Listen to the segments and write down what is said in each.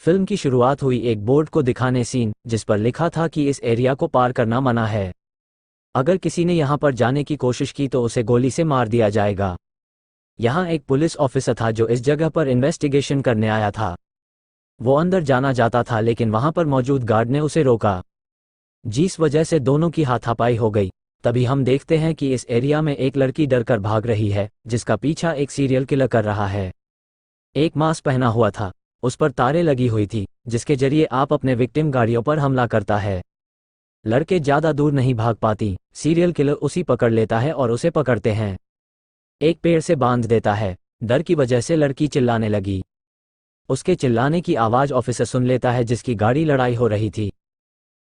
Film की शुरुआत हुई एक बोर्ड को दिखाने सीन जिस पर लिखा था कि इस एरिया को पार करना मना है। अगर किसी ने यहाँ पर जाने की कोशिश की तो उसे गोली से मार दिया जाएगा। यहाँ एक पुलिस ऑफिसर था जो इस जगह पर इन्वेस्टिगेशन करने आया था। वो अंदर जाना चाहता था लेकिन वहां पर मौजूद गार्ड ने उसे रोका, जिस वजह से दोनों की हाथापाई हो गई। तभी हम देखते हैं कि इस एरिया में एक लड़की डरकर भाग रही है जिसका पीछा एक सीरियल किलर कर रहा है। एक मास्क पहना हुआ था, उस पर तारें लगी हुई थी जिसके जरिए आप अपने विक्टिम गाड़ियों पर हमला करता है। लड़के ज्यादा दूर नहीं भाग पाती, सीरियल किलर उसी पकड़ लेता है और उसे पकड़ते हैं, एक पेड़ से बांध देता है। डर की वजह से लड़की चिल्लाने लगी। उसके चिल्लाने की आवाज ऑफिसर सुन लेता है जिसकी गाड़ी लड़ाई हो रही थी।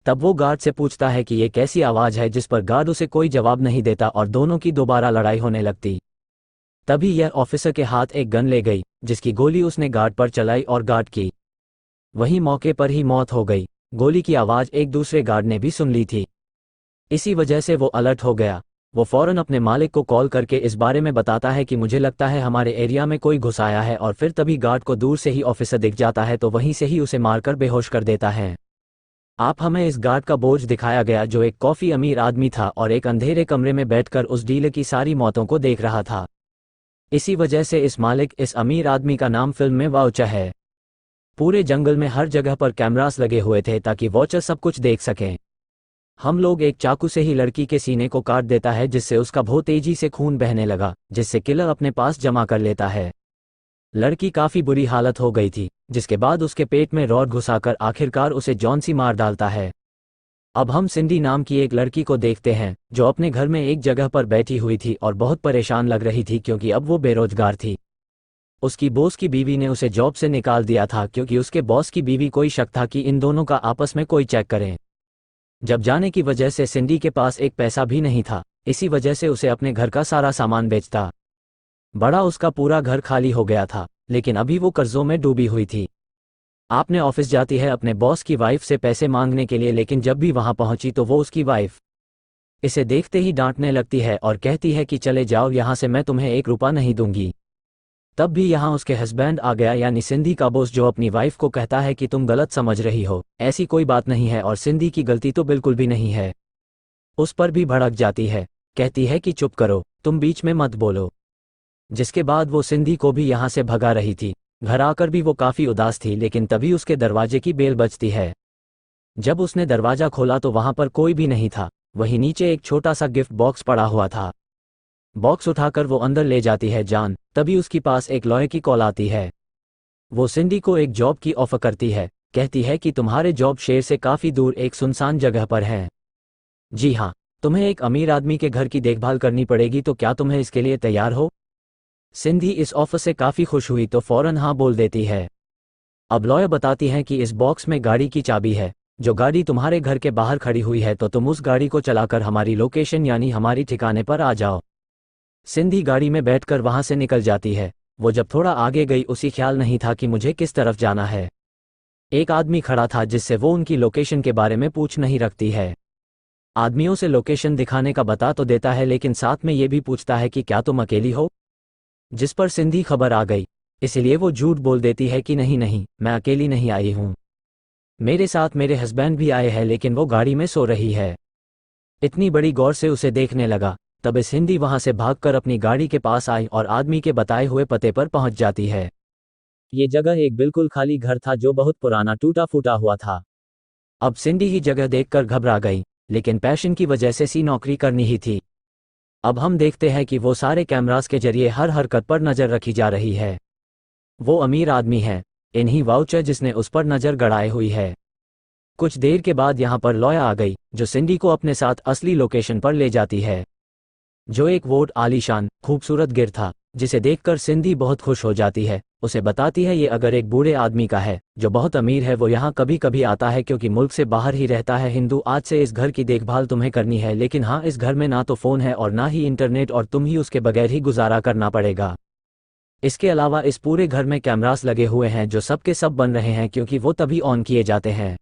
तब वो गार्ड से पूछता है कि ये कैसी आवाज है, जिस पर गार्ड उसे कोई जवाब नहीं देता और दोनों की दोबारा लड़ाई होने लगती। तभी यह ऑफिसर के हाथ एक गन ले गई जिसकी गोली उसने गार्ड पर चलाई और गार्ड की वहीं मौके पर ही मौत हो गई। गोली की आवाज एक दूसरे गार्ड ने भी सुन ली थी, इसी वजह से वो अलर्ट हो गया। वो फौरन अपने मालिक को कॉल करके इस बारे में बताता है कि मुझे लगता है हमारे एरिया में कोई घुस आया है, और फिर तभी गार्ड को दूर से ही ऑफिसर दिख जाता है तो वहीं से ही उसे मारकर बेहोश कर देता है। आप हमें इस गार्ड का बोझ दिखाया गया जो एक काफी अमीर आदमी था और एक अंधेरे कमरे में बैठकर उस डीलर की सारी मौतों को देख रहा था। इसी वजह से इस मालिक इस अमीर आदमी का नाम फिल्म में वाउचर है। पूरे जंगल में हर जगह पर कैमरास लगे हुए थे ताकि वॉचर सब कुछ देख सकें। हम लोग एक चाकू से ही लड़की के सीने को काट देता है जिससे उसका बहुत तेजी से खून बहने लगा, जिससे किलर अपने पास जमा कर लेता है। लड़की काफी बुरी हालत हो गई थी, जिसके बाद उसके पेट में रॉड घुसाकर आखिरकार उसे जॉन सी मार डालता है। अब हम सिंडी नाम की एक लड़की को देखते हैं जो अपने घर में एक जगह पर बैठी हुई थी और बहुत परेशान लग रही थी क्योंकि अब वो बेरोजगार थी। उसकी बॉस की बीवी ने उसे जॉब से निकाल दिया था क्योंकि उसके बॉस की बीवी कोई शक था कि इन दोनों का आपस में कोई चेक करें। जब जाने की वजह से सिंडी के पास एक पैसा भी नहीं था, इसी वजह से उसे अपने घर का सारा सामान बेचता। बड़ा उसका पूरा घर खाली हो गया था, लेकिन अभी वो कर्जों में डूबी हुई थी। आपने ऑफिस जाती है अपने बॉस की वाइफ से पैसे मांगने के लिए, लेकिन जब भी वहां पहुंची तो वो उसकी वाइफ इसे देखते ही डांटने लगती है और कहती है कि चले जाओ यहाँ से, मैं तुम्हें 1 रुपया नहीं दूंगी। तब भी यहाँ उसके हस्बैंड आ गया, यानी सिंधी का बॉस, जो अपनी वाइफ को कहता है कि तुम गलत समझ रही हो, ऐसी कोई बात नहीं है और सिंधी की गलती तो बिल्कुल भी नहीं है। उस पर भी भड़क जाती है, कहती है कि चुप करो, तुम बीच में मत बोलो। जिसके बाद वो सिंधी को भी यहाँ से भगा रही थी। घर आकर भी वो काफी उदास थी, लेकिन तभी उसके दरवाजे की बेल बजती है। जब उसने दरवाजा खोला तो वहां पर कोई भी नहीं था, वहीं नीचे एक छोटा सा गिफ्ट बॉक्स पड़ा हुआ था। बॉक्स उठाकर वो अंदर ले जाती है जान, तभी उसके पास एक लॉयर की कॉल आती है। वो सिंडी को एक जॉब की ऑफर करती है, कहती है कि तुम्हारे जॉब शहर से काफी दूर एक सुनसान जगह पर है। जी हाँ, तुम्हें एक अमीर आदमी के घर की देखभाल करनी पड़ेगी, तो क्या तुम्हें इसके लिए तैयार हो? सिंधी इस ऑफर से काफी खुश हुई तो फौरन हाँ बोल देती है। अब लॉयर बताती है कि इस बॉक्स में गाड़ी की चाबी है, जो गाड़ी तुम्हारे घर के बाहर खड़ी हुई है, तो तुम उस गाड़ी को चलाकर हमारी लोकेशन यानी हमारी ठिकाने पर आ जाओ। सिंधी गाड़ी में बैठकर वहां से निकल जाती है। वो जब थोड़ा आगे गई उसे ख्याल नहीं था कि मुझे किस तरफ जाना है। एक आदमी खड़ा था जिससे वो उनकी लोकेशन के बारे में पूछ नहीं रखती है। आदमियों से लोकेशन दिखाने का बता तो देता है, लेकिन साथ में ये भी पूछता है कि क्या तुम अकेली हो, जिस पर सिंधी खबर आ गई, इसलिए वो झूठ बोल देती है कि नहीं नहीं, मैं अकेली नहीं आई हूँ, मेरे साथ मेरे हस्बैंड भी आए हैं, लेकिन वो गाड़ी में सो रही है। इतनी बड़ी गौर से उसे देखने लगा, तब इस हिंदी वहां से भागकर अपनी गाड़ी के पास आई और आदमी के बताए हुए पते पर पहुंच जाती है। ये जगह एक बिल्कुल खाली घर था जो बहुत पुराना टूटा फूटा हुआ था। अब सिंडी ही जगह देखकर घबरा गई, लेकिन पैशन की वजह से सी नौकरी करनी ही थी। अब हम देखते हैं कि वो सारे कैमरास के जरिए हर हरकत पर नजर रखी जा रही है। वो अमीर आदमी है, इन्हीं वाउचर जिसने उस पर नजर गड़ाई हुई है। कुछ देर के बाद यहाँ पर लॉयर आ गई जो सिंडी को अपने साथ असली लोकेशन पर ले जाती है, जो एक वोट आलीशान खूबसूरत गिर था, जिसे देखकर सिंधी बहुत खुश हो जाती है। उसे बताती है ये अगर एक बूढ़े आदमी का है जो बहुत अमीर है, वो यहाँ कभी कभी आता है क्योंकि मुल्क से बाहर ही रहता है। हिंदू, आज से इस घर की देखभाल तुम्हें करनी है, लेकिन हाँ, इस घर में ना तो फोन है और ना ही इंटरनेट, और तुम ही उसके बगैर ही गुजारा करना पड़ेगा। इसके अलावा इस पूरे घर में कैमरास लगे हुए हैं जो सबके सब बन रहे हैं क्योंकि वो तभी ऑन किए जाते हैं।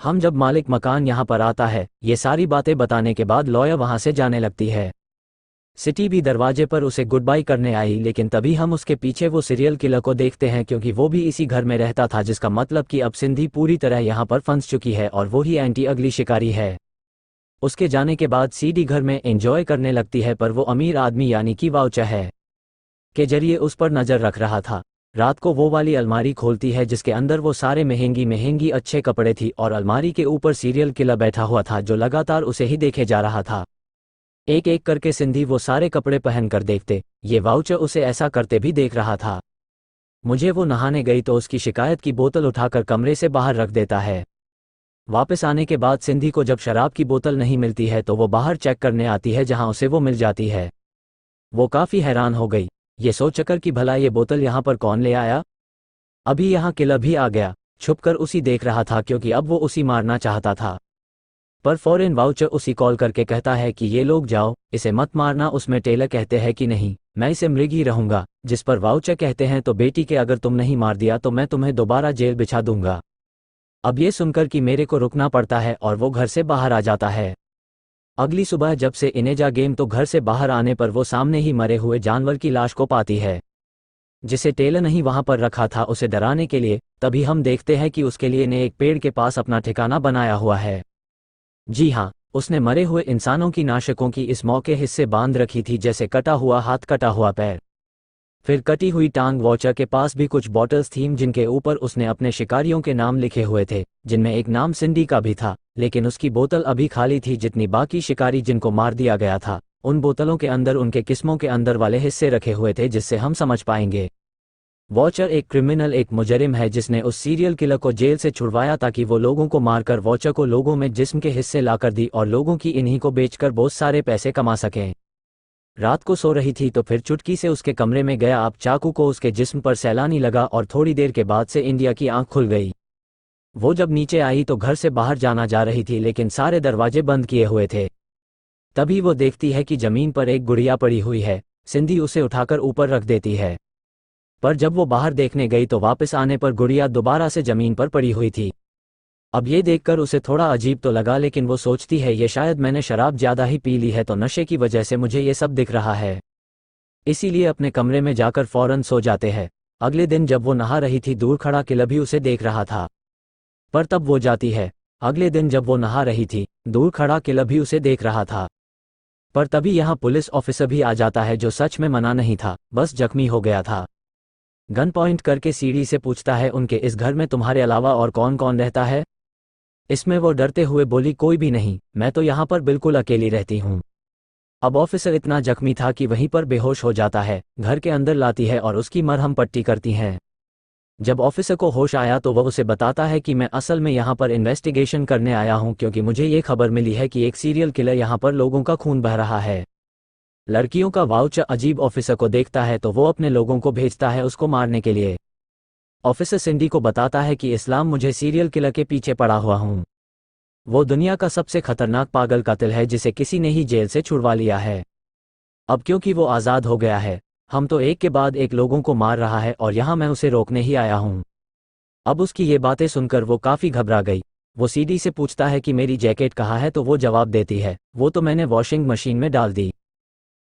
हम जब मालिक मकान यहाँ पर आता है, ये सारी बातें बताने के बाद लॉयर वहां से जाने लगती है। सिटी भी दरवाजे पर उसे गुड बाय करने आई, लेकिन तभी हम उसके पीछे वो सीरियल किलर को देखते हैं, क्योंकि वो भी इसी घर में रहता था, जिसका मतलब कि अब सिंधी पूरी तरह यहाँ पर फंस चुकी है और वो ही एंटी अगली शिकारी है। उसके जाने के बाद सीडी घर में एंजॉय करने लगती है, पर वो अमीर आदमी यानी कि वाउचर है के जरिए उस पर नज़र रख रहा था। रात को वो वाली अलमारी खोलती है जिसके अंदर वो सारे महंगी महंगी अच्छे कपड़े थी, और अलमारी के ऊपर सीरियल किलर बैठा हुआ था जो लगातार उसे ही देखे जा रहा था। एक एक करके सिंधी वो सारे कपड़े पहनकर देखते, ये वाउचर उसे ऐसा करते भी देख रहा था। मुझे वो नहाने गई तो उसकी शिकायत की बोतल उठाकर कमरे से बाहर रख देता है। वापस आने के बाद सिंधी को जब शराब की बोतल नहीं मिलती है तो वो बाहर चेक करने आती है, जहां उसे वो मिल जाती है। वो काफ़ी हैरान हो गई, ये सोचकर कि भला ये बोतल यहाँ पर कौन ले आया। अभी यहाँ किलर भी आ गया, छुपकर उसी देख रहा था क्योंकि अब वो उसी मारना चाहता था। पर फौरन वाउचर उसी कॉल करके कहता है कि ये लोग जाओ, इसे मत मारना। उसमें टेलर कहते हैं कि नहीं, मैं इसे मृग ही रहूंगा, जिस पर वाउचर कहते हैं तो बेटी के अगर तुम नहीं मार दिया तो मैं तुम्हें दोबारा जेल बिछा दूंगा। अब ये सुनकर कि मेरे को रुकना पड़ता है और वो घर से बाहर आ जाता है। अगली सुबह जब से इनेजा गेम तो घर से बाहर आने पर वो सामने ही मरे हुए जानवर की लाश को पाती है, जिसे टेलर नहीं वहां पर रखा था उसे डराने के लिए। तभी हम देखते हैं कि उसके लिए ने एक पेड़ के पास अपना ठिकाना बनाया हुआ है। जी हाँ, उसने मरे हुए इंसानों की नाशकों की इस मौके हिस्से बांध रखी थी, जैसे कटा हुआ हाथ, कटा हुआ पैर, फिर कटी हुई टांग। वॉचर के पास भी कुछ बॉटल्स थीं जिनके ऊपर उसने अपने शिकारियों के नाम लिखे हुए थे, जिनमें एक नाम सिंडी का भी था, लेकिन उसकी बोतल अभी खाली थी। जितनी बाकी शिकारी जिनको मार दिया गया था, उन बोतलों के अंदर उनके किस्मों के अंदर वाले हिस्से रखे हुए थे, जिससे हम समझ पाएंगे वॉचर एक क्रिमिनल, एक मुजरिम है जिसने उस सीरियल किलर को जेल से छुड़वाया ताकि वो लोगों को मारकर वॉचर को लोगों में जिस्म के हिस्से लाकर दी और लोगों की इन्हीं को बेचकर बहुत सारे पैसे कमा सकें। रात को सो रही थी तो फिर चुटकी से उसके कमरे में गया, आप चाकू को उसके जिस्म पर सैलानी लगा और थोड़ी देर के बाद से इंडिया की आंख खुल गई। वो जब नीचे आई तो घर से बाहर जाना जा रही थी, लेकिन सारे दरवाजे बंद किए हुए थे। तभी वो देखती है कि जमीन पर एक गुड़िया पड़ी हुई है। सिंधी उसे उठाकर ऊपर रख देती है, पर जब वो बाहर देखने गई तो वापस आने पर गुड़िया दोबारा से जमीन पर पड़ी हुई थी। अब ये देखकर उसे थोड़ा अजीब तो लगा, लेकिन वो सोचती है ये शायद मैंने शराब ज़्यादा ही पी ली है तो नशे की वजह से मुझे ये सब दिख रहा है, इसीलिए अपने कमरे में जाकर फौरन सो जाते हैं। अगले दिन जब वो नहा रही थी, दूर खड़ा किलर भी उसे देख रहा था, पर तब वो जाती है। अगले दिन जब वो नहा रही थी, दूर खड़ा किलर भी उसे देख रहा था, पर तभी यहाँ पुलिस ऑफिसर भी आ जाता है, जो सच में मना नहीं था, बस जख्मी हो गया था। गन पॉइंट करके सीढ़ी से पूछता है, उनके इस घर में तुम्हारे अलावा और कौन कौन रहता है। इसमें वो डरते हुए बोली, कोई भी नहीं, मैं तो यहाँ पर बिल्कुल अकेली रहती हूँ। अब ऑफिसर इतना जख्मी था कि वहीं पर बेहोश हो जाता है, घर के अंदर लाती है और उसकी मरहम पट्टी करती हैं। जब ऑफिसर को होश आया तो वह उसे बताता है कि मैं असल में यहाँ पर इन्वेस्टिगेशन करने आया हूँ, क्योंकि मुझे ये खबर मिली है कि एक सीरियल किलर यहाँ पर लोगों का खून बह रहा है। लड़कियों का वाउचर अजीब ऑफिसर को देखता है तो वो अपने लोगों को भेजता है उसको मारने के लिए। ऑफिसर सिंडी को बताता है कि इस्लाम मुझे सीरियल किलर के पीछे पड़ा हुआ हूँ। वो दुनिया का सबसे खतरनाक पागल कातिल है जिसे किसी ने ही जेल से छुड़वा लिया है। अब क्योंकि वो आज़ाद हो गया है, हम तो एक के बाद एक लोगों को मार रहा है और यहाँ मैं उसे रोकने ही आया हूँ। अब उसकी ये बातें सुनकर वो काफ़ी घबरा गई। वो सीडी से पूछता है कि मेरी जैकेट कहाँ है, तो वो जवाब देती है, वो तो मैंने वॉशिंग मशीन में डाल दी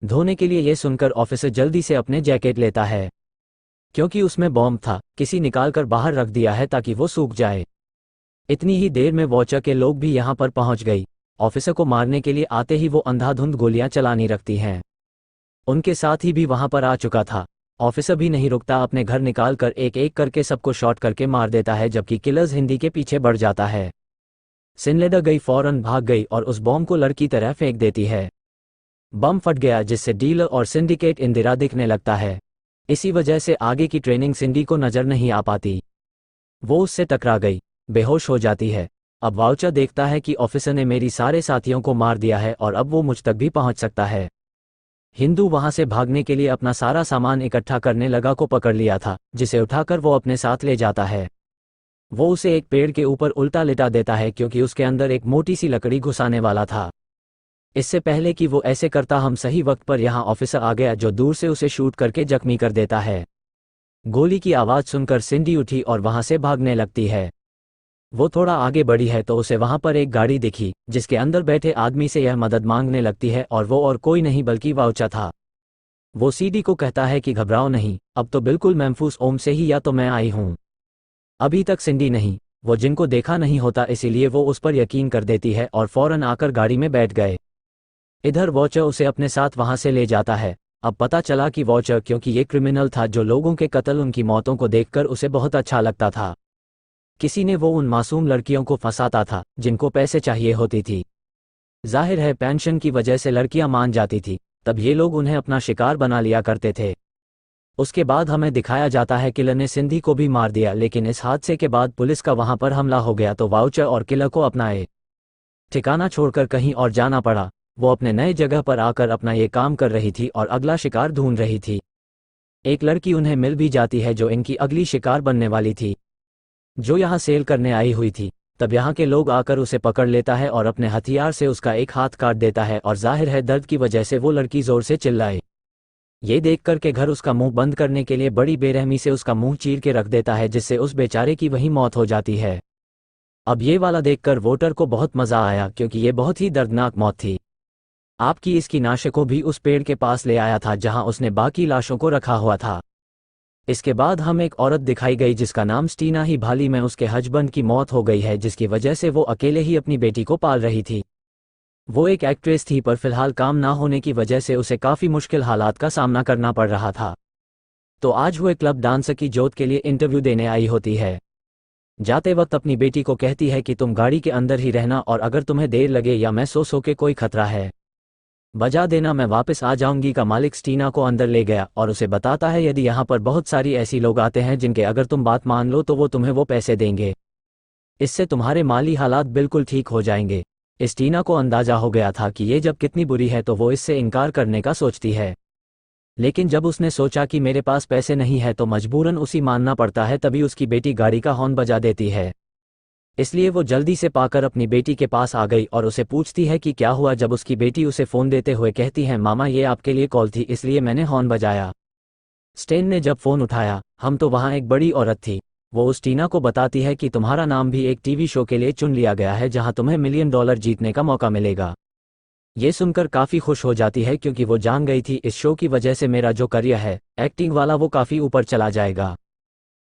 धोने के लिए। ये सुनकर ऑफिसर जल्दी से अपने जैकेट लेता है, क्योंकि उसमें बॉम्ब था, किसी निकालकर बाहर रख दिया है ताकि वो सूख जाए। इतनी ही देर में वॉचर के लोग भी यहाँ पर पहुँच गई। ऑफिसर को मारने के लिए आते ही वो अंधाधुंध गोलियां चलानी रखती हैं। उनके साथ ही भी वहां पर आ चुका था। ऑफिसर भी नहीं रुकता, अपने घर निकाल कर एक एक करके सबको शॉट करके मार देता है, जबकि किलर्स हिंदी के पीछे बढ़ जाता है। सिनलेडर गई फौरन भाग गई और उस बॉम्ब को लड़की तरह फेंक देती है। बम फट गया, जिससे डीलर और सिंडिकेट इंदिरा दिखने लगता है। इसी वजह से आगे की ट्रेनिंग सिंडी को नजर नहीं आ पाती। वो उससे टकरा गई, बेहोश हो जाती है। अब वाउचर देखता है कि ऑफिसर ने मेरी सारे साथियों को मार दिया है और अब वो मुझ तक भी पहुंच सकता है। हिंदू वहां से भागने के लिए अपना सारा सामान इकट्ठा करने लगा को पकड़ लिया था, जिसे उठाकर वो अपने साथ ले जाता है। वो उसे एक पेड़ के ऊपर उल्टा लिटा देता है, क्योंकि उसके अंदर एक मोटी सी लकड़ी घुसाने वाला था। इससे पहले कि वो ऐसे करता, हम सही वक्त पर यहाँ ऑफिसर आ गया, जो दूर से उसे शूट करके जख्मी कर देता है। गोली की आवाज़ सुनकर सिंडी उठी और वहां से भागने लगती है। वो थोड़ा आगे बढ़ी है तो उसे वहां पर एक गाड़ी दिखी जिसके अंदर बैठे आदमी से यह मदद मांगने लगती है और वो और कोई नहीं बल्कि वाउचा था। वो सीडी को कहता है कि घबराओ नहीं, अब तो बिल्कुल मैम्फूस ओम से ही या तो मैं आई हूं, अभी तक सिंडी नहीं। वो जिनको देखा नहीं होता इसीलिए वो उस पर यकीन कर देती है और फौरन आकर गाड़ी में बैठ गए। इधर वॉचर उसे अपने साथ वहां से ले जाता है। अब पता चला कि वॉचर क्योंकि ये क्रिमिनल था जो लोगों के कत्ल उनकी मौतों को देखकर उसे बहुत अच्छा लगता था। किसी ने वो उन मासूम लड़कियों को फंसाता था जिनको पैसे चाहिए होती थी। जाहिर है पेंशन की वजह से लड़कियां मान जाती थी, तब ये लोग उन्हें अपना शिकार बना लिया करते थे। उसके बाद हमें दिखाया जाता है किलर ने सिंधी को भी मार दिया, लेकिन इस हादसे के बाद पुलिस का वहां पर हमला हो गया तो वाउचर और किलर को अपनाए ठिकाना छोड़कर कहीं और जाना पड़ा। वो अपने नए जगह पर आकर अपना ये काम कर रही थी और अगला शिकार ढूंढ रही थी। एक लड़की उन्हें मिल भी जाती है जो इनकी अगली शिकार बनने वाली थी, जो यहाँ सेल करने आई हुई थी। तब यहाँ के लोग आकर उसे पकड़ लेता है और अपने हथियार से उसका एक हाथ काट देता है और जाहिर है दर्द की वजह से वो लड़की जोर से चिल्लाए। ये देख कर के घर उसका मुंह बंद करने के लिए बड़ी बेरहमी से उसका मुंह चीर के रख देता है, जिससे उस बेचारे की वहीं मौत हो जाती है। अब ये वाला देखकर वोटर को बहुत मजा आया क्योंकि ये बहुत ही दर्दनाक मौत थी। आपकी इसकी नाश को भी उस पेड़ के पास ले आया था जहां उसने बाकी लाशों को रखा हुआ था। इसके बाद हम एक औरत दिखाई गई जिसका नाम स्टीना ही भाली में उसके हस्बैंड की मौत हो गई है, जिसकी वजह से वो अकेले ही अपनी बेटी को पाल रही थी। वो एक एक्ट्रेस थी पर फिलहाल काम ना होने की वजह से उसे काफ़ी मुश्किल हालात का सामना करना पड़ रहा था। तो आज वो एक क्लब डांसर की जोत के लिए इंटरव्यू देने आई होती है। जाते वक्त अपनी बेटी को कहती है कि तुम गाड़ी के अंदर ही रहना और अगर तुम्हें देर लगे या मैं सो के कोई खतरा है बजा देना, मैं वापस आ जाऊंगी। का मालिक स्टीना को अंदर ले गया और उसे बताता है यदि यहाँ पर बहुत सारी ऐसी लोग आते हैं जिनके अगर तुम बात मान लो तो वो तुम्हें वो पैसे देंगे, इससे तुम्हारे माली हालात बिल्कुल ठीक हो जाएंगे। स्टीना को अंदाजा हो गया था कि ये जब कितनी बुरी है तो वो इससे इनकार करने का सोचती है, लेकिन जब उसने सोचा कि मेरे पास पैसे नहीं है तो मजबूरन उसी मानना पड़ता है, तभी उसकी बेटी गाड़ी का हॉर्न बजा देती है। इसलिए वो जल्दी से पाकर अपनी बेटी के पास आ गई और उसे पूछती है कि क्या हुआ। जब उसकी बेटी उसे फ़ोन देते हुए कहती है मामा ये आपके लिए कॉल थी इसलिए मैंने हॉर्न बजाया। स्टेन ने जब फ़ोन उठाया हम तो वहाँ एक बड़ी औरत थी। वो उस टीना को बताती है कि तुम्हारा नाम भी एक टीवी शो के लिए चुन लिया गया है जहाँ तुम्हें $1 मिलियन जीतने का मौका मिलेगा। ये सुनकर काफ़ी खुश हो जाती है क्योंकि वो जान गई थी इस शो की वजह से मेरा जो करियर है एक्टिंग वाला वो काफ़ी ऊपर चला जाएगा।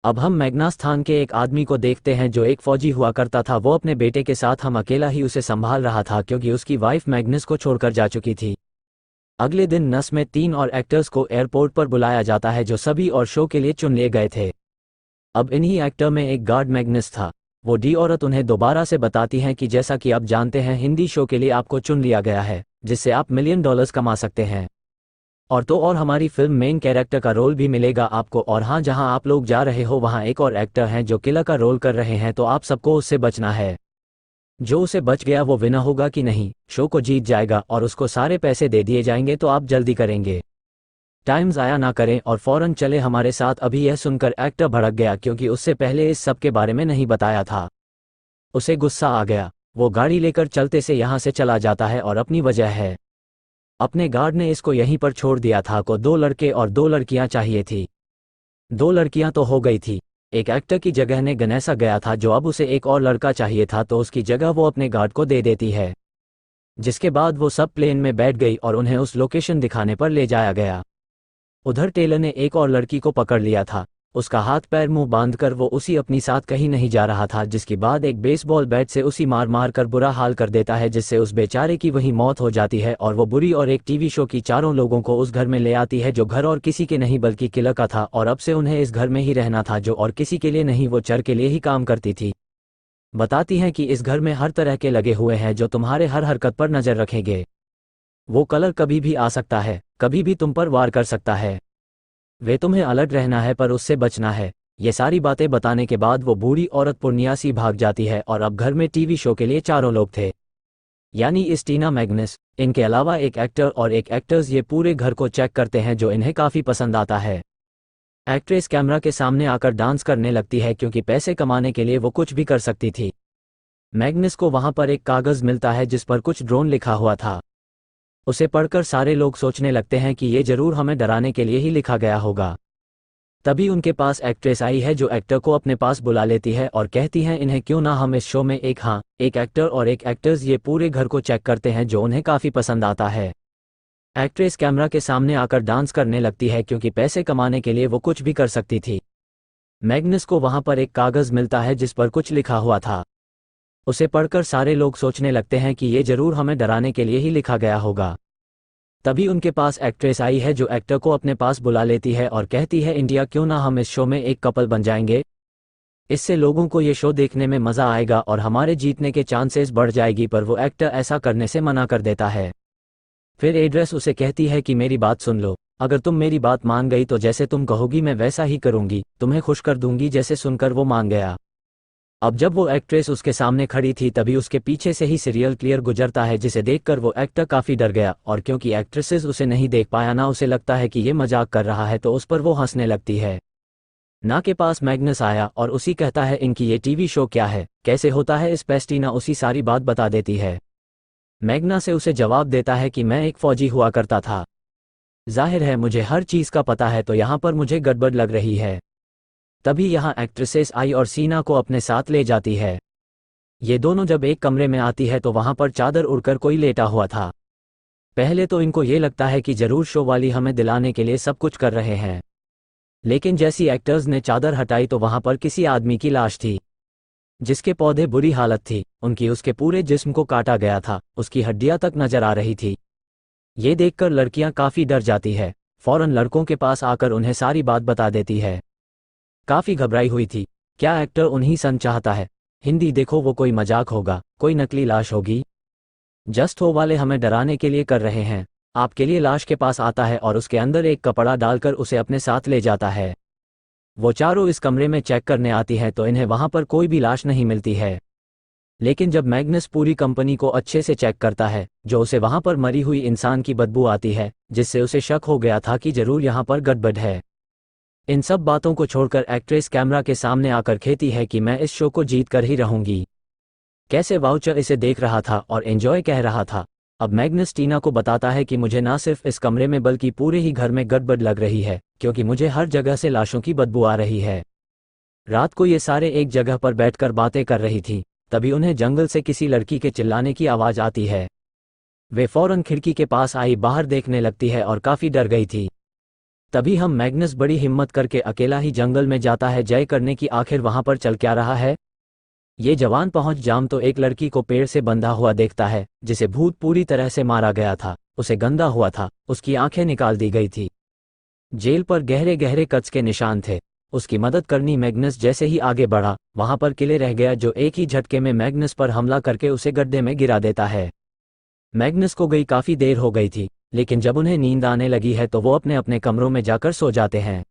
अब हम मैग्नास्थान के एक आदमी को देखते हैं जो एक फौजी हुआ करता था। वो अपने बेटे के साथ हम अकेला ही उसे संभाल रहा था क्योंकि उसकी वाइफ मैग्नस को छोड़कर जा चुकी थी। अगले दिन नस में 3 और एक्टर्स को एयरपोर्ट पर बुलाया जाता है जो सभी और शो के लिए चुन लिए गए थे। अब इन्हीं एक्टर में एक गार्ड मैग्नस था। वो डी औरत उन्हें दोबारा से बताती हैं कि जैसा कि आप जानते हैं हिंदी शो के लिए आपको चुन लिया गया है जिससे आप $1 मिलियन कमा सकते हैं, और तो और हमारी फिल्म मेन कैरेक्टर का रोल भी मिलेगा आपको। और हाँ, जहां आप लोग जा रहे हो वहां एक और एक्टर हैं जो किलर का रोल कर रहे हैं, तो आप सबको उससे बचना है। जो उसे बच गया वो विनर होगा कि नहीं, शो को जीत जाएगा और उसको सारे पैसे दे दिए जाएंगे। तो आप जल्दी करेंगे, टाइम ज़ाया ना करें और फौरन चले हमारे साथ। अभी यह सुनकर एक्टर भड़क गया क्योंकि उससे पहले इस सब के बारे में नहीं बताया था। उसे गुस्सा आ गया। वो गाड़ी लेकर चलते से यहाँ से चला जाता है और अपनी वजह है अपने गार्ड ने इसको यहीं पर छोड़ दिया था। को 2 लड़के और 2 लड़कियां चाहिए थी। 2 लड़कियां तो हो गई थी। एक एक्टर की जगह ने गनेसा गया था जो अब उसे एक और लड़का चाहिए था, तो उसकी जगह वो अपने गार्ड को दे देती है। जिसके बाद वो सब प्लेन में बैठ गई और उन्हें उस लोकेशन दिखाने पर ले जाया गया। उधर टेलर ने एक और लड़की को पकड़ लिया था। उसका हाथ पैर मुंह बांधकर वो उसी अपनी साथ कहीं नहीं जा रहा था, जिसके बाद एक बेसबॉल बैट से उसी मार मार कर बुरा हाल कर देता है, जिससे उस बेचारे की वहीं मौत हो जाती है। और वो बुरी और एक टीवी शो की 4 लोगों को उस घर में ले आती है जो घर और किसी के नहीं बल्कि किलर का था, और अब से उन्हें इस घर में ही रहना था जो और किसी के लिए नहीं, वो चर के लिए ही काम करती थी। बताती हैं कि इस घर में हर तरह के लगे हुए हैं जो तुम्हारे हर हरकत पर नजर रखेंगे। वो कलर कभी भी आ सकता है, कभी भी तुम पर वार कर सकता है। वे तुम्हें अलर्ट रहना है पर उससे बचना है। ये सारी बातें बताने के बाद वो बूढ़ी औरत पुर्नियासी भाग जाती है और अब घर में टीवी शो के लिए 4 लोग थे, यानी स्टीना मैग्नस, इनके अलावा एक एक्टर और एक एक्टर्स। ये पूरे घर को चेक करते हैं जो इन्हें काफ़ी पसंद आता है। एक्ट्रेस कैमरा के सामने आकर डांस करने लगती है क्योंकि पैसे कमाने के लिए वो कुछ भी कर सकती थी। मैग्नस को वहाँ पर एक कागज़ मिलता है जिस पर कुछ ड्रोन लिखा हुआ था। उसे पढ़कर सारे लोग सोचने लगते हैं कि ये जरूर हमें डराने के लिए ही लिखा गया होगा। तभी उनके पास एक्ट्रेस आई है जो एक्टर को अपने पास बुला लेती है और कहती हैं इन्हें क्यों ना हम इस शो में एक एक्टर और एक एक्टर्स ये पूरे घर को चेक करते हैं जो उन्हें काफ़ी पसंद आता है। एक्ट्रेस कैमरा के सामने आकर डांस करने लगती है क्योंकि पैसे कमाने के लिए वो कुछ भी कर सकती थी। मैग्नस को वहां पर एक कागज़ मिलता है जिस पर कुछ लिखा हुआ था। उसे पढ़कर सारे लोग सोचने लगते हैं कि ये जरूर हमें डराने के लिए ही लिखा गया होगा। तभी उनके पास एक्ट्रेस आई है जो एक्टर को अपने पास बुला लेती है और कहती है इंडिया क्यों ना हम इस शो में एक कपल बन जाएंगे, इससे लोगों को ये शो देखने में मज़ा आएगा और हमारे जीतने के चांसेस बढ़ जाएगी। पर वो एक्टर ऐसा करने से मना कर देता है। फिर एड्रेस उसे कहती है कि मेरी बात सुन लो, अगर तुम मेरी बात मान गई तो जैसे तुम कहोगी मैं वैसा ही करूंगी, तुम्हें खुश कर दूंगी। जैसे सुनकर वो मान गया। अब जब वो एक्ट्रेस उसके सामने खड़ी थी तभी उसके पीछे से ही सीरियल क्लियर गुजरता है जिसे देखकर वो एक्टर काफ़ी डर गया और क्योंकि एक्ट्रेसेस उसे नहीं देख पाया ना उसे लगता है कि ये मजाक कर रहा है तो उस पर वो हंसने लगती है। ना के पास मैग्नस आया और उसी कहता है इनकी ये टीवी शो क्या है, कैसे होता है। इस पेस्टीना उसी सारी बात बता देती है। मैग्ना से उसे जवाब देता है कि मैं एक फौजी हुआ करता था, जाहिर है मुझे हर चीज़ का पता है तो यहाँ पर मुझे गड़बड़ लग रही है। तभी यहाँ एक्ट्रेसेस आई और सीना को अपने साथ ले जाती है। ये दोनों जब एक कमरे में आती है तो वहाँ पर चादर उड़कर कोई लेटा हुआ था। पहले तो इनको ये लगता है कि जरूर शो वाली हमें दिलाने के लिए सब कुछ कर रहे हैं, लेकिन जैसी एक्टर्स ने चादर हटाई तो वहाँ पर किसी आदमी की लाश थी जिसके पौधे बुरी हालत थी, उनकी उसके पूरे जिस्म को काटा गया था, उसकी हड्डियां तक नजर आ रही थी। ये देखकर लड़कियां काफ़ी डर जाती है, फौरन लड़कों के पास आकर उन्हें सारी बात बता देती है। काफ़ी घबराई हुई थी, क्या एक्टर उन्हीं सन चाहता है? हिंदी देखो वो कोई मजाक होगा, कोई नकली लाश होगी, जस्ट हो वाले हमें डराने के लिए कर रहे हैं। आपके लिए लाश के पास आता है और उसके अंदर एक कपड़ा डालकर उसे अपने साथ ले जाता है। वो चारों इस कमरे में चेक करने आती है तो इन्हें वहां पर कोई भी लाश नहीं मिलती है। लेकिन जब मैग्नस पूरी कंपनी को अच्छे से चेक करता है जो उसे वहां पर मरी हुई इंसान की बदबू आती है जिससे उसे शक हो गया था कि जरूर यहां पर गड़बड़ है। इन सब बातों को छोड़कर एक्ट्रेस कैमरा के सामने आकर कहती है कि मैं इस शो को जीत कर ही रहूंगी। कैसे वाउचर इसे देख रहा था और एंजॉय कह रहा था। अब मैग्नस टीना को बताता है कि मुझे ना सिर्फ इस कमरे में बल्कि पूरे ही घर में गड़बड़ लग रही है क्योंकि मुझे हर जगह से लाशों की बदबू आ रही है। रात को ये सारे एक जगह पर बैठकर बातें कर रही थी, तभी उन्हें जंगल से किसी लड़की के चिल्लाने की आवाज़ आती है। वे फौरन खिड़की के पास आई बाहर देखने लगती है और काफ़ी डर गई थी। तभी हम मैग्नस बड़ी हिम्मत करके अकेला ही जंगल में जाता है जय करने की। आखिर वहां पर चल क्या रहा है? ये जवान पहुंच जाम तो एक लड़की को पेड़ से बंधा हुआ देखता है जिसे भूत पूरी तरह से मारा गया था, उसे गंदा हुआ था, उसकी आंखें निकाल दी गई थी, जेल पर गहरे गहरे कच के निशान थे। उसकी मदद करनी मैग्नस जैसे ही आगे बढ़ा वहां पर किले रह गया जो एक ही झटके में मैग्नस पर हमला करके उसे गड्ढे में गिरा देता है। मैग्नस को गई काफ़ी देर हो गई थी, लेकिन जब उन्हें नींद आने लगी है तो वो अपने अपने कमरों में जाकर सो जाते हैं।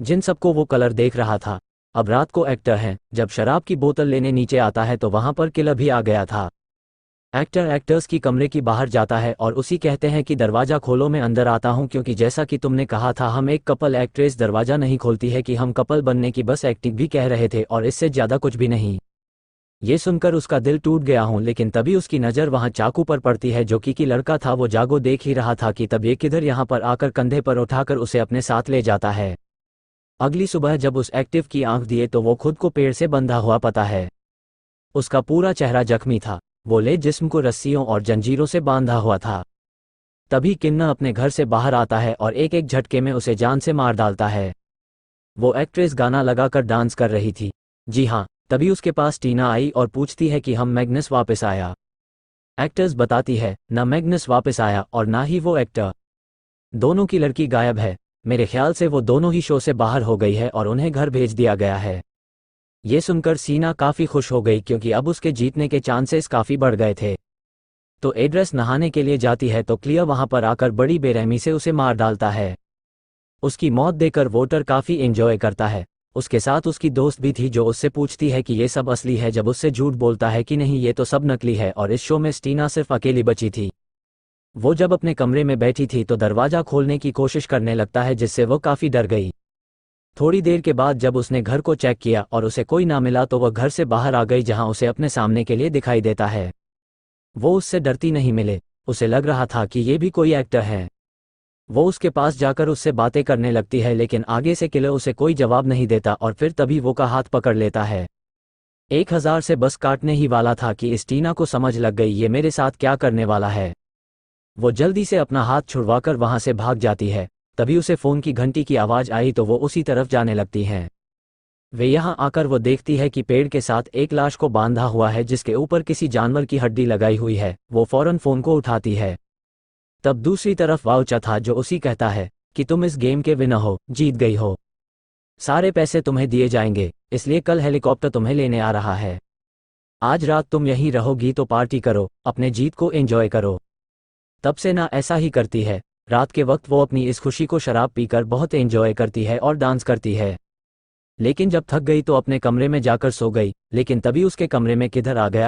जिन सबको वो कलर देख रहा था अब रात को एक्टर है। जब शराब की बोतल लेने नीचे आता है तो वहां पर किलर भी आ गया था। एक्टर एक्टर्स की कमरे की बाहर जाता है और उसी कहते हैं कि दरवाज़ा खोलो मैं अंदर आता हूं क्योंकि जैसा कि तुमने कहा था हम एक कपल। एक्ट्रेस दरवाज़ा नहीं खोलती है कि हम कपल बनने की बस एक्टिंग भी कह रहे थे और इससे ज़्यादा कुछ भी नहीं। ये सुनकर उसका दिल टूट गया हूं, लेकिन तभी उसकी नज़र वहां चाकू पर पड़ती है जो कि लड़का था। वो जागो देख ही रहा था कि तब ये किधर यहाँ पर आकर कंधे पर उठाकर उसे अपने साथ ले जाता है। अगली सुबह जब उस एक्टिव की आंख दिए तो वो खुद को पेड़ से बंधा हुआ पाता है। उसका पूरा चेहरा जख्मी था, वो ले जिस्म को रस्सियों और जंजीरों से बांधा हुआ था। तभी किन्ना अपने घर से बाहर आता है और एक एक झटके में उसे जान से मार डालता है। वो एक्ट्रेस गाना लगाकर डांस कर रही थी। जी हाँ, तभी उसके पास टीना आई और पूछती है कि हम मैग्नस वापस आया। एक्टर्स बताती है ना मैग्नस वापस आया और ना ही वो एक्टर, दोनों की लड़की गायब है। मेरे ख्याल से वो दोनों ही शो से बाहर हो गई है और उन्हें घर भेज दिया गया है। ये सुनकर सीना काफ़ी खुश हो गई क्योंकि अब उसके जीतने के चांसेस काफ़ी बढ़ गए थे। तो एड्रेस नहाने के लिए जाती है तो क्लियर वहां पर आकर बड़ी बेरहमी से उसे मार डालता है। उसकी मौत देखकर वोटर काफ़ी एंजॉय करता है। उसके साथ उसकी दोस्त भी थी जो उससे पूछती है कि ये सब असली है, जब उससे झूठ बोलता है कि नहीं ये तो सब नकली है और इस शो में स्टीना सिर्फ अकेली बची थी। वो जब अपने कमरे में बैठी थी तो दरवाज़ा खोलने की कोशिश करने लगता है जिससे वो काफ़ी डर गई। थोड़ी देर के बाद जब उसने घर को चेक किया और उसे कोई ना मिला तो वह घर से बाहर आ गई जहां उसे अपने सामने के लिए दिखाई देता है। वो उससे डरती नहीं मिले, उसे लग रहा था कि ये भी कोई एक्टर है। वो उसके पास जाकर उससे बातें करने लगती है, लेकिन आगे से किलर उसे कोई जवाब नहीं देता और फिर तभी वो का हाथ पकड़ लेता है। 1000 से बस काटने ही वाला था कि इस टीना को समझ लग गई ये मेरे साथ क्या करने वाला है। वो जल्दी से अपना हाथ छुड़वाकर वहां से भाग जाती है। तभी उसे फोन की घंटी की आवाज आई तो वो उसी तरफ जाने लगती हैं। वे यहाँ आकर वो देखती है कि पेड़ के साथ एक लाश को बांधा हुआ है जिसके ऊपर किसी जानवर की हड्डी लगाई हुई है। वो फौरन फोन को उठाती है। तब दूसरी तरफ वाउचा था जो उसी कहता है कि तुम इस गेम के विनर हो, जीत गई हो, सारे पैसे तुम्हें दिए जाएंगे, इसलिए कल हेलीकॉप्टर तुम्हें लेने आ रहा है। आज रात तुम यहीं रहोगी तो पार्टी करो, अपने जीत को एंजॉय करो। तब से ना ऐसा ही करती है। रात के वक्त वो अपनी इस खुशी को शराब पीकर बहुत एंजॉय करती है और डांस करती है। लेकिन जब थक गई तो अपने कमरे में जाकर सो गई। लेकिन तभी उसके कमरे में किधर आ गया